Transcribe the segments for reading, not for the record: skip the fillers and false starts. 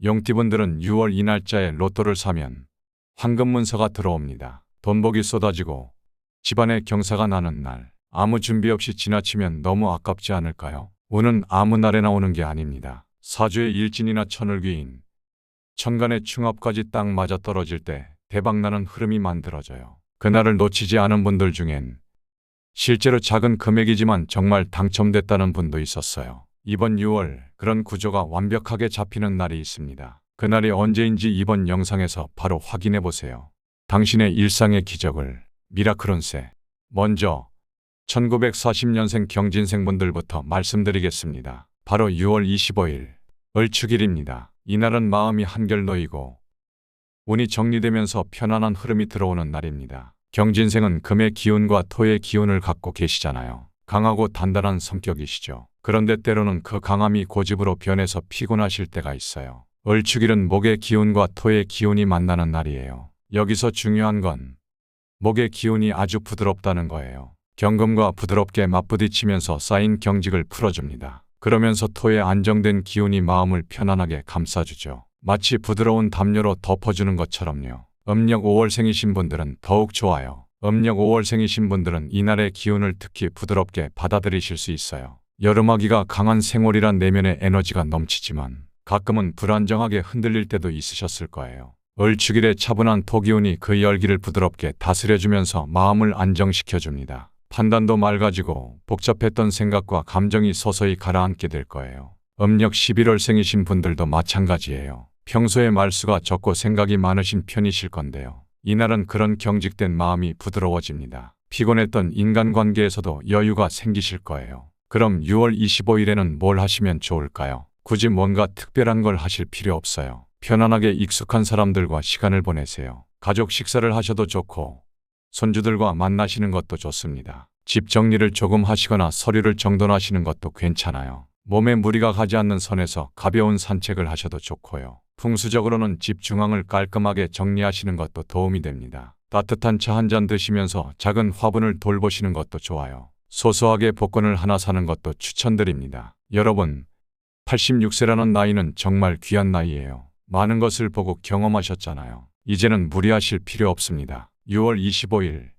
용띠분들은 6월 이 날짜에 로또를 사면 황금 문서가 들어옵니다. 돈복이 쏟아지고 집안에 경사가 나는 날. 아무 준비 없이 지나치면 너무 아깝지 않을까요? 운은 아무 날에나 오는 게 아닙니다. 사주의 일진이나 천을귀인, 천간의 충합까지 딱 맞아 떨어질 때 대박나는 흐름이 만들어져요. 그날을 놓치지 않은 분들 중엔 실제로 작은 금액이지만 정말 당첨됐다는 분도 있었어요. 이번 6월 그런 구조가 완벽하게 잡히는 날이 있습니다. 그날이 언제인지 이번 영상에서 바로 확인해 보세요. 당신의 일상의 기적을 미라클운세. 먼저 1940년생 경진생분들부터 말씀드리겠습니다. 바로 6월 25일 을축일입니다. 이날은 마음이 한결 놓이고 운이 정리되면서 편안한 흐름이 들어오는 날입니다. 경진생은 금의 기운과 토의 기운을 갖고 계시잖아요. 강하고 단단한 성격이시죠. 그런데 때로는 그 강함이 고집으로 변해서 피곤하실 때가 있어요. 을축일은 목의 기운과 토의 기운이 만나는 날이에요. 여기서 중요한 건 목의 기운이 아주 부드럽다는 거예요. 경금과 부드럽게 맞부딪히면서 쌓인 경직을 풀어줍니다. 그러면서 토의 안정된 기운이 마음을 편안하게 감싸주죠. 마치 부드러운 담요로 덮어주는 것처럼요. 음력 5월생이신 분들은 더욱 좋아요. 음력 5월생이신 분들은 이날의 기운을 특히 부드럽게 받아들이실 수 있어요. 여름하기가 강한 생월이란 내면의 에너지가 넘치지만 가끔은 불안정하게 흔들릴 때도 있으셨을 거예요. 을축일의 차분한 토기운이 그 열기를 부드럽게 다스려주면서 마음을 안정시켜줍니다. 판단도 맑아지고 복잡했던 생각과 감정이 서서히 가라앉게 될 거예요. 음력 11월생이신 분들도 마찬가지예요. 평소에 말수가 적고 생각이 많으신 편이실 건데요. 이날은 그런 경직된 마음이 부드러워집니다. 피곤했던 인간관계에서도 여유가 생기실 거예요. 그럼 6월 25일에는 뭘 하시면 좋을까요? 굳이 뭔가 특별한 걸 하실 필요 없어요. 편안하게 익숙한 사람들과 시간을 보내세요. 가족 식사를 하셔도 좋고 손주들과 만나시는 것도 좋습니다. 집 정리를 조금 하시거나 서류를 정돈하시는 것도 괜찮아요. 몸에 무리가 가지 않는 선에서 가벼운 산책을 하셔도 좋고요. 풍수적으로는 집 중앙을 깔끔하게 정리하시는 것도 도움이 됩니다. 따뜻한 차 한 잔 드시면서 작은 화분을 돌보시는 것도 좋아요. 소소하게 복권을 하나 사는 것도 추천드립니다. 여러분, 86세라는 나이는 정말 귀한 나이예요. 많은 것을 보고 경험하셨잖아요. 이제는 무리하실 필요 없습니다. 6월 25일.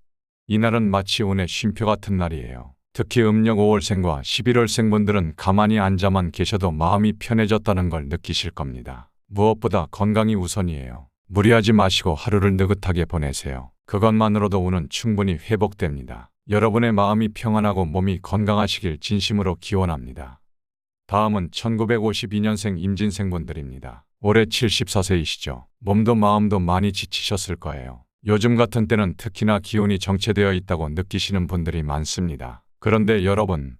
이날은 마치 운의 쉼표 같은 날이에요. 특히 음력 5월생과 11월생 분들은 가만히 앉아만 계셔도 마음이 편해졌다는 걸 느끼실 겁니다. 무엇보다 건강이 우선이에요. 무리하지 마시고 하루를 느긋하게 보내세요. 그것만으로도 운은 충분히 회복됩니다. 여러분의 마음이 평안하고 몸이 건강하시길 진심으로 기원합니다. 다음은 1952년생 임진생 분들입니다. 올해 74세이시죠. 몸도 마음도 많이 지치셨을 거예요. 요즘 같은 때는 특히나 기운이 정체되어 있다고 느끼시는 분들이 많습니다. 그런데 여러분,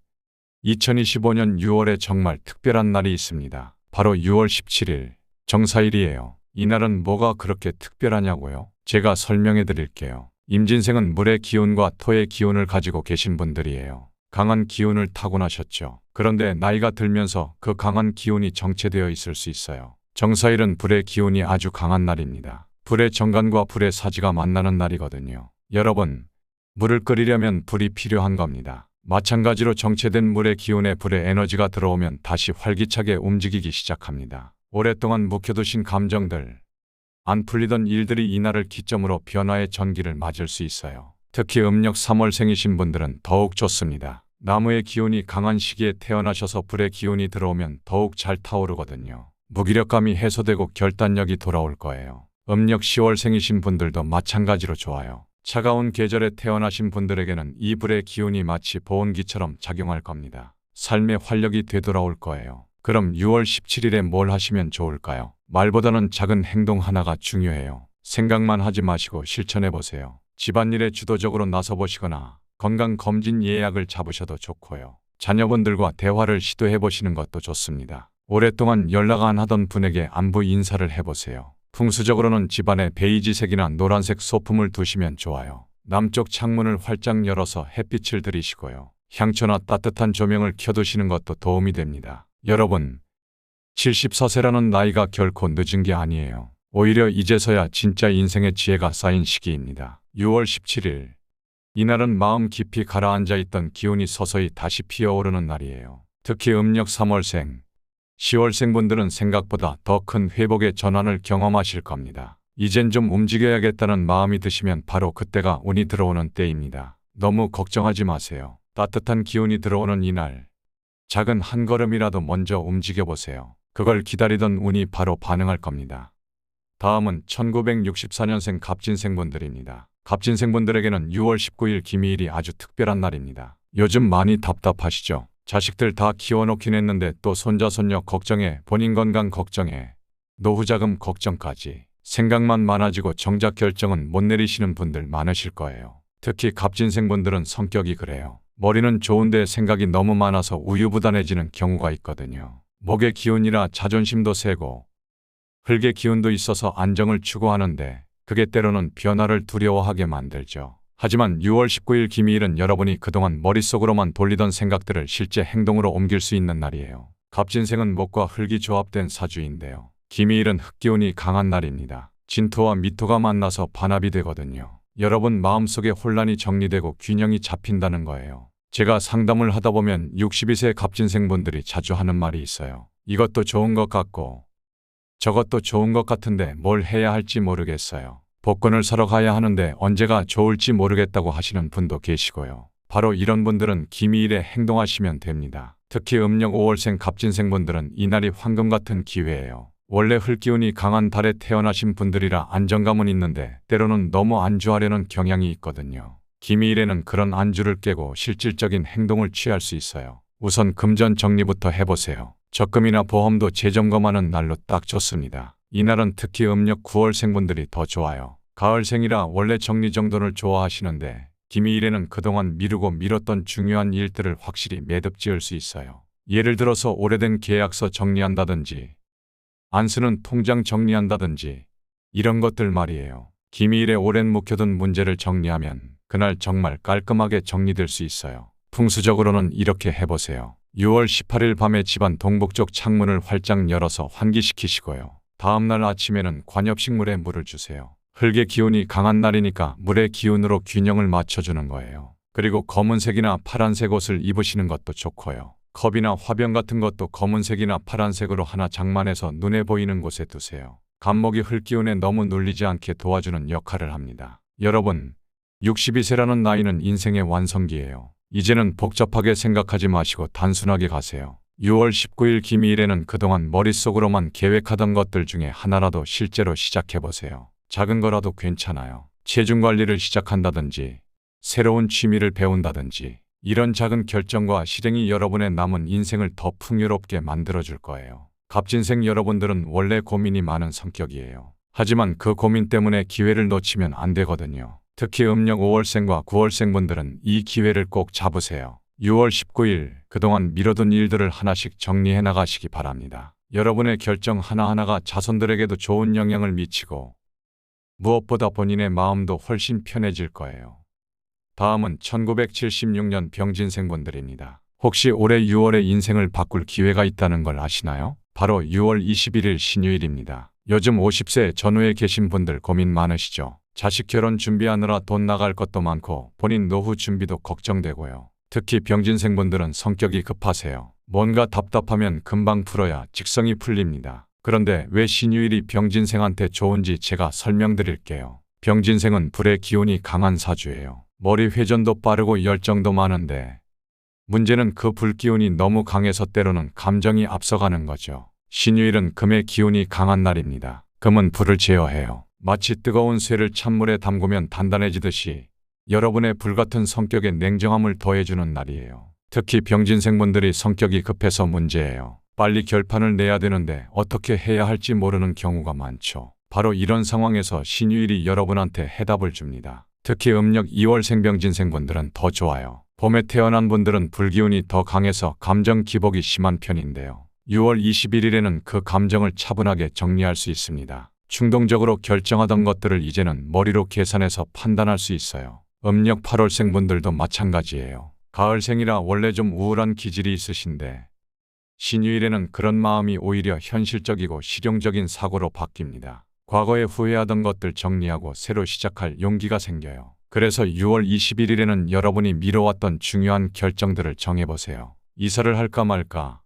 2025년 6월에 정말 특별한 날이 있습니다. 바로 6월 17일, 정사일이에요. 이날은 뭐가 그렇게 특별하냐고요? 제가 설명해 드릴게요. 임진생은 물의 기운과 토의 기운을 가지고 계신 분들이에요. 강한 기운을 타고나셨죠. 그런데 나이가 들면서 그 강한 기운이 정체되어 있을 수 있어요. 정사일은 불의 기운이 아주 강한 날입니다. 불의 정관과 불의 사지가 만나는 날이거든요. 여러분, 물을 끓이려면 불이 필요한 겁니다. 마찬가지로 정체된 물의 기운에 불의 에너지가 들어오면 다시 활기차게 움직이기 시작합니다. 오랫동안 묵혀두신 감정들, 안 풀리던 일들이 이날을 기점으로 변화의 전기를 맞을 수 있어요. 특히 음력 3월생이신 분들은 더욱 좋습니다. 나무의 기운이 강한 시기에 태어나셔서 불의 기운이 들어오면 더욱 잘 타오르거든요. 무기력감이 해소되고 결단력이 돌아올 거예요. 음력 10월생이신 분들도 마찬가지로 좋아요. 차가운 계절에 태어나신 분들에게는 이 불의 기운이 마치 보온기처럼 작용할 겁니다. 삶의 활력이 되돌아올 거예요. 그럼 6월 17일에 뭘 하시면 좋을까요? 말보다는 작은 행동 하나가 중요해요. 생각만 하지 마시고 실천해 보세요. 집안일에 주도적으로 나서 보시거나 건강검진 예약을 잡으셔도 좋고요. 자녀분들과 대화를 시도해 보시는 것도 좋습니다. 오랫동안 연락 안 하던 분에게 안부 인사를 해보세요. 풍수적으로는 집안에 베이지색이나 노란색 소품을 두시면 좋아요. 남쪽 창문을 활짝 열어서 햇빛을 들이시고요. 향초나 따뜻한 조명을 켜두시는 것도 도움이 됩니다. 여러분, 74세라는 나이가 결코 늦은 게 아니에요. 오히려 이제서야 진짜 인생의 지혜가 쌓인 시기입니다. 6월 17일. 이날은 마음 깊이 가라앉아 있던 기운이 서서히 다시 피어오르는 날이에요. 특히 음력 3월생, 10월생분들은 생각보다 더 큰 회복의 전환을 경험하실 겁니다. 이젠 좀 움직여야겠다는 마음이 드시면 바로 그때가 운이 들어오는 때입니다. 너무 걱정하지 마세요. 따뜻한 기운이 들어오는 이날, 작은 한 걸음이라도 먼저 움직여 보세요. 그걸 기다리던 운이 바로 반응할 겁니다. 다음은 1964년생 갑진생분들입니다. 갑진생분들에게는 6월 19일 기미일이 아주 특별한 날입니다. 요즘 많이 답답하시죠? 자식들 다 키워놓긴 했는데 또 손자 손녀 걱정에, 본인 건강 걱정에, 노후자금 걱정까지 생각만 많아지고 정작 결정은 못 내리시는 분들 많으실 거예요. 특히 갑진생분들은 성격이 그래요. 머리는 좋은데 생각이 너무 많아서 우유부단해지는 경우가 있거든요. 목의 기운이라 자존심도 세고 흙의 기운도 있어서 안정을 추구하는데 그게 때로는 변화를 두려워하게 만들죠. 하지만 6월 19일 기미일은 여러분이 그동안 머릿속으로만 돌리던 생각들을 실제 행동으로 옮길 수 있는 날이에요. 갑진생은 목과 흙이 조합된 사주인데요. 기미일은 흙기운이 강한 날입니다. 진토와 미토가 만나서 반합이 되거든요. 여러분 마음속에 혼란이 정리되고 균형이 잡힌다는 거예요. 제가 상담을 하다 보면 62세 갑진생분들이 자주 하는 말이 있어요. 이것도 좋은 것 같고 저것도 좋은 것 같은데 뭘 해야 할지 모르겠어요. 복권을 사러 가야 하는데 언제가 좋을지 모르겠다고 하시는 분도 계시고요. 바로 이런 분들은 기미일에 행동하시면 됩니다. 특히 음력 5월생 갑진생분들은 이날이 황금 같은 기회예요. 원래 흙기운이 강한 달에 태어나신 분들이라 안정감은 있는데 때로는 너무 안주하려는 경향이 있거든요. 기미일에는 그런 안주를 깨고 실질적인 행동을 취할 수 있어요. 우선 금전 정리부터 해보세요. 적금이나 보험도 재점검하는 날로 딱 좋습니다. 이날은 특히 음력 9월생분들이 더 좋아요. 가을생이라 원래 정리정돈을 좋아하시는데 기미일에는 그동안 미루고 미뤘던 중요한 일들을 확실히 매듭 지을 수 있어요. 예를 들어서 오래된 계약서 정리한다든지 안 쓰는 통장 정리한다든지 이런 것들 말이에요. 기미일에 오랜 묵혀둔 문제를 정리하면 그날 정말 깔끔하게 정리될 수 있어요. 풍수적으로는 이렇게 해보세요. 6월 18일 밤에 집안 동북쪽 창문을 활짝 열어서 환기시키시고요. 다음날 아침에는 관엽식물에 물을 주세요. 흙의 기운이 강한 날이니까 물의 기운으로 균형을 맞춰주는 거예요. 그리고 검은색이나 파란색 옷을 입으시는 것도 좋고요. 컵이나 화병 같은 것도 검은색이나 파란색으로 하나 장만해서 눈에 보이는 곳에 두세요. 간목이 흙기운에 너무 눌리지 않게 도와주는 역할을 합니다. 여러분, 62세라는 나이는 인생의 완성기예요. 이제는 복잡하게 생각하지 마시고 단순하게 가세요. 6월 19일 기미일에는 그동안 머릿속으로만 계획하던 것들 중에 하나라도 실제로 시작해보세요. 작은 거라도 괜찮아요. 체중 관리를 시작한다든지 새로운 취미를 배운다든지 이런 작은 결정과 실행이 여러분의 남은 인생을 더 풍요롭게 만들어줄 거예요. 갑진생 여러분들은 원래 고민이 많은 성격이에요. 하지만 그 고민 때문에 기회를 놓치면 안 되거든요. 특히 음력 5월생과 9월생분들은 이 기회를 꼭 잡으세요. 6월 19일 그동안 미뤄둔 일들을 하나씩 정리해 나가시기 바랍니다. 여러분의 결정 하나하나가 자손들에게도 좋은 영향을 미치고 무엇보다 본인의 마음도 훨씬 편해질 거예요. 다음은 1976년 병진생분들입니다. 혹시 올해 6월에 인생을 바꿀 기회가 있다는 걸 아시나요? 바로 6월 21일 신유일입니다. 요즘 50세 전후에 계신 분들 고민 많으시죠? 자식 결혼 준비하느라 돈 나갈 것도 많고 본인 노후 준비도 걱정되고요. 특히 병진생분들은 성격이 급하세요. 뭔가 답답하면 금방 풀어야 직성이 풀립니다. 그런데 왜 신유일이 병진생한테 좋은지 제가 설명드릴게요. 병진생은 불의 기운이 강한 사주예요. 머리 회전도 빠르고 열정도 많은데 문제는 그 불기운이 너무 강해서 때로는 감정이 앞서가는 거죠. 신유일은 금의 기운이 강한 날입니다. 금은 불을 제어해요. 마치 뜨거운 쇠를 찬물에 담그면 단단해지듯이 여러분의 불같은 성격에 냉정함을 더해주는 날이에요. 특히 병진생분들이 성격이 급해서 문제예요. 빨리 결판을 내야 되는데 어떻게 해야 할지 모르는 경우가 많죠. 바로 이런 상황에서 신유일이 여러분한테 해답을 줍니다. 특히 음력 2월생 병진생분들은 더 좋아요. 봄에 태어난 분들은 불기운이 더 강해서 감정 기복이 심한 편인데요. 6월 21일에는 그 감정을 차분하게 정리할 수 있습니다. 충동적으로 결정하던 것들을 이제는 머리로 계산해서 판단할 수 있어요. 음력 8월생 분들도 마찬가지예요. 가을생이라 원래 좀 우울한 기질이 있으신데 신유일에는 그런 마음이 오히려 현실적이고 실용적인 사고로 바뀝니다. 과거에 후회하던 것들 정리하고 새로 시작할 용기가 생겨요. 그래서 6월 21일에는 여러분이 미뤄왔던 중요한 결정들을 정해보세요. 이사를 할까 말까,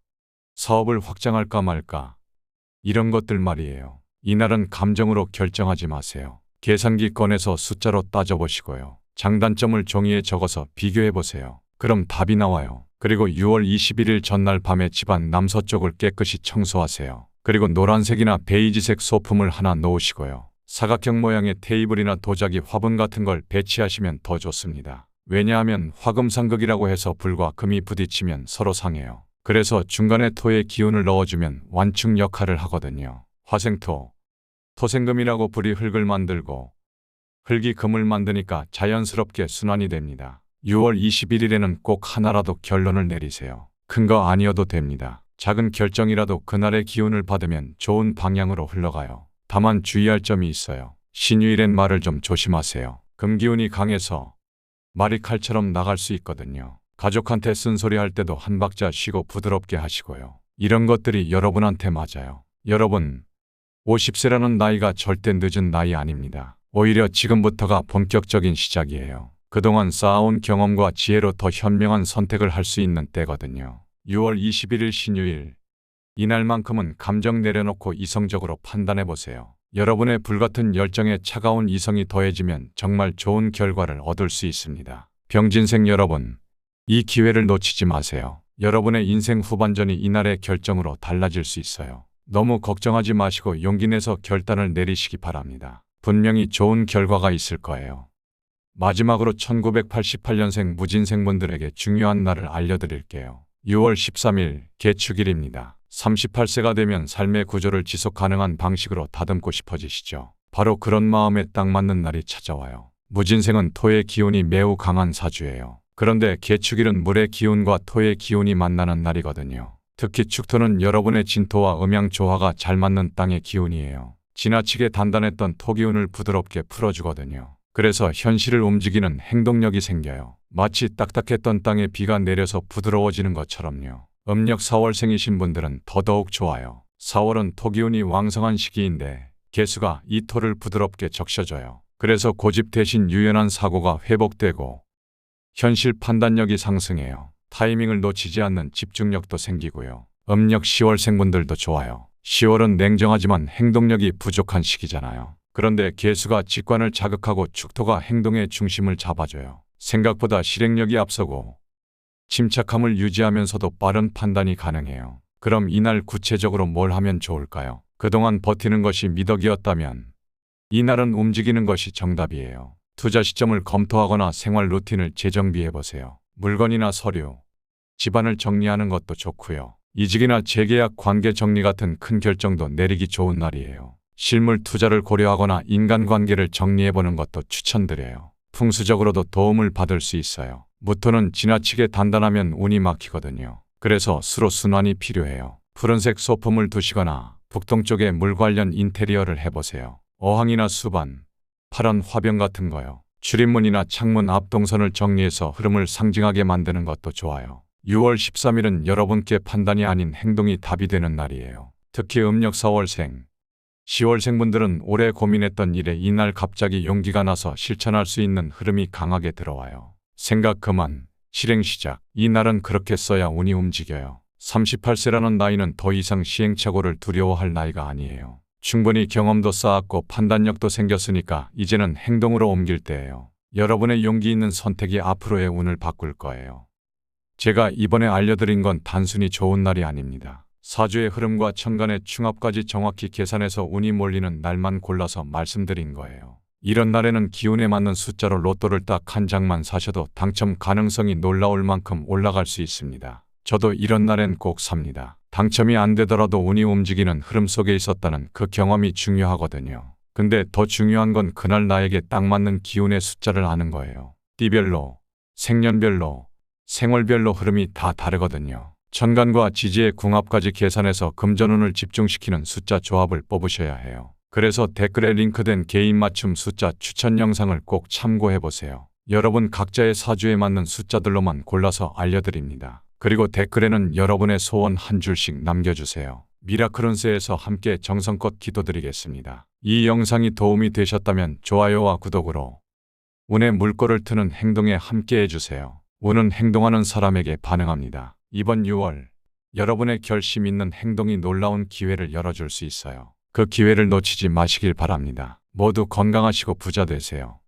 사업을 확장할까 말까. 이런 것들 말이에요. 이날은 감정으로 결정하지 마세요. 계산기 꺼내서 숫자로 따져보시고요. 장단점을 종이에 적어서 비교해보세요. 그럼 답이 나와요. 그리고 6월 21일 전날 밤에 집안 남서쪽을 깨끗이 청소하세요. 그리고 노란색이나 베이지색 소품을 하나 놓으시고요. 사각형 모양의 테이블이나 도자기, 화분 같은 걸 배치하시면 더 좋습니다. 왜냐하면 화금상극이라고 해서 불과 금이 부딪히면 서로 상해요. 그래서 중간에 토의 기운을 넣어주면 완충 역할을 하거든요. 화생토, 토생금이라고 불이 흙을 만들고 흙이 금을 만드니까 자연스럽게 순환이 됩니다. 6월 21일에는 꼭 하나라도 결론을 내리세요. 큰 거 아니어도 됩니다. 작은 결정이라도 그날의 기운을 받으면 좋은 방향으로 흘러가요. 다만 주의할 점이 있어요. 신유일엔 말을 좀 조심하세요. 금기운이 강해서 말이 칼처럼 나갈 수 있거든요. 가족한테 쓴소리 할 때도 한 박자 쉬고 부드럽게 하시고요. 이런 것들이 여러분한테 맞아요. 여러분, 50세라는 나이가 절대 늦은 나이 아닙니다. 오히려 지금부터가 본격적인 시작이에요. 그동안 쌓아온 경험과 지혜로 더 현명한 선택을 할 수 있는 때거든요. 6월 21일 신유일. 이날만큼은 감정 내려놓고 이성적으로 판단해보세요. 여러분의 불같은 열정에 차가운 이성이 더해지면 정말 좋은 결과를 얻을 수 있습니다. 병진생 여러분, 이 기회를 놓치지 마세요. 여러분의 인생 후반전이 이날의 결정으로 달라질 수 있어요. 너무 걱정하지 마시고 용기 내서 결단을 내리시기 바랍니다. 분명히 좋은 결과가 있을 거예요. 마지막으로 1988년생 무진생분들에게 중요한 날을 알려드릴게요. 6월 13일 개축일입니다. 38세가 되면 삶의 구조를 지속 가능한 방식으로 다듬고 싶어지시죠. 바로 그런 마음에 딱 맞는 날이 찾아와요. 무진생은 토의 기운이 매우 강한 사주예요. 그런데 개축일은 물의 기운과 토의 기운이 만나는 날이거든요. 특히 축토는 여러분의 진토와 음양 조화가 잘 맞는 땅의 기운이에요. 지나치게 단단했던 토 기운을 부드럽게 풀어주거든요. 그래서 현실을 움직이는 행동력이 생겨요. 마치 딱딱했던 땅에 비가 내려서 부드러워지는 것처럼요. 음력 4월생이신 분들은 더더욱 좋아요. 4월은 토기운이 왕성한 시기인데 개수가 이 토를 부드럽게 적셔줘요. 그래서 고집 대신 유연한 사고가 회복되고 현실 판단력이 상승해요. 타이밍을 놓치지 않는 집중력도 생기고요. 음력 10월생분들도 좋아요. 10월은 냉정하지만 행동력이 부족한 시기잖아요. 그런데 개수가 직관을 자극하고 축토가 행동의 중심을 잡아줘요. 생각보다 실행력이 앞서고 침착함을 유지하면서도 빠른 판단이 가능해요. 그럼 이날 구체적으로 뭘 하면 좋을까요? 그동안 버티는 것이 미덕이었다면 이날은 움직이는 것이 정답이에요. 투자 시점을 검토하거나 생활 루틴을 재정비해보세요. 물건이나 서류, 집안을 정리하는 것도 좋고요. 이직이나 재계약, 관계 정리 같은 큰 결정도 내리기 좋은 날이에요. 실물 투자를 고려하거나 인간관계를 정리해보는 것도 추천드려요. 풍수적으로도 도움을 받을 수 있어요. 무토는 지나치게 단단하면 운이 막히거든요. 그래서 수로 순환이 필요해요. 푸른색 소품을 두시거나 북동쪽에 물 관련 인테리어를 해보세요. 어항이나 수반, 파란 화병 같은 거요. 출입문이나 창문 앞 동선을 정리해서 흐름을 상징하게 만드는 것도 좋아요. 6월 13일은 여러분께 판단이 아닌 행동이 답이 되는 날이에요. 특히 음력 4월생, 10월생 분들은 오래 고민했던 일에 이날 갑자기 용기가 나서 실천할 수 있는 흐름이 강하게 들어와요. 생각 그만, 실행 시작. 이 날은 그렇게 써야 운이 움직여요. 38세라는 나이는 더 이상 시행착오를 두려워할 나이가 아니에요. 충분히 경험도 쌓았고 판단력도 생겼으니까 이제는 행동으로 옮길 때예요. 여러분의 용기 있는 선택이 앞으로의 운을 바꿀 거예요. 제가 이번에 알려드린 건 단순히 좋은 날이 아닙니다. 사주의 흐름과 천간의 충합까지 정확히 계산해서 운이 몰리는 날만 골라서 말씀드린 거예요. 이런 날에는 기운에 맞는 숫자로 로또를 딱 한 장만 사셔도 당첨 가능성이 놀라울 만큼 올라갈 수 있습니다. 저도 이런 날엔 꼭 삽니다. 당첨이 안 되더라도 운이 움직이는 흐름 속에 있었다는 그 경험이 중요하거든요. 근데 더 중요한 건 그날 나에게 딱 맞는 기운의 숫자를 아는 거예요. 띠별로, 생년별로, 생월별로 흐름이 다 다르거든요. 천간과 지지의 궁합까지 계산해서 금전운을 집중시키는 숫자 조합을 뽑으셔야 해요. 그래서 댓글에 링크된 개인 맞춤 숫자 추천 영상을 꼭 참고해보세요. 여러분 각자의 사주에 맞는 숫자들로만 골라서 알려드립니다. 그리고 댓글에는 여러분의 소원 한 줄씩 남겨주세요. 미라클운세에서 함께 정성껏 기도드리겠습니다. 이 영상이 도움이 되셨다면 좋아요와 구독으로 운의 물꼬를 트는 행동에 함께 해주세요. 운은 행동하는 사람에게 반응합니다. 이번 6월 여러분의 결심 있는 행동이 놀라운 기회를 열어줄 수 있어요. 그 기회를 놓치지 마시길 바랍니다. 모두 건강하시고 부자 되세요.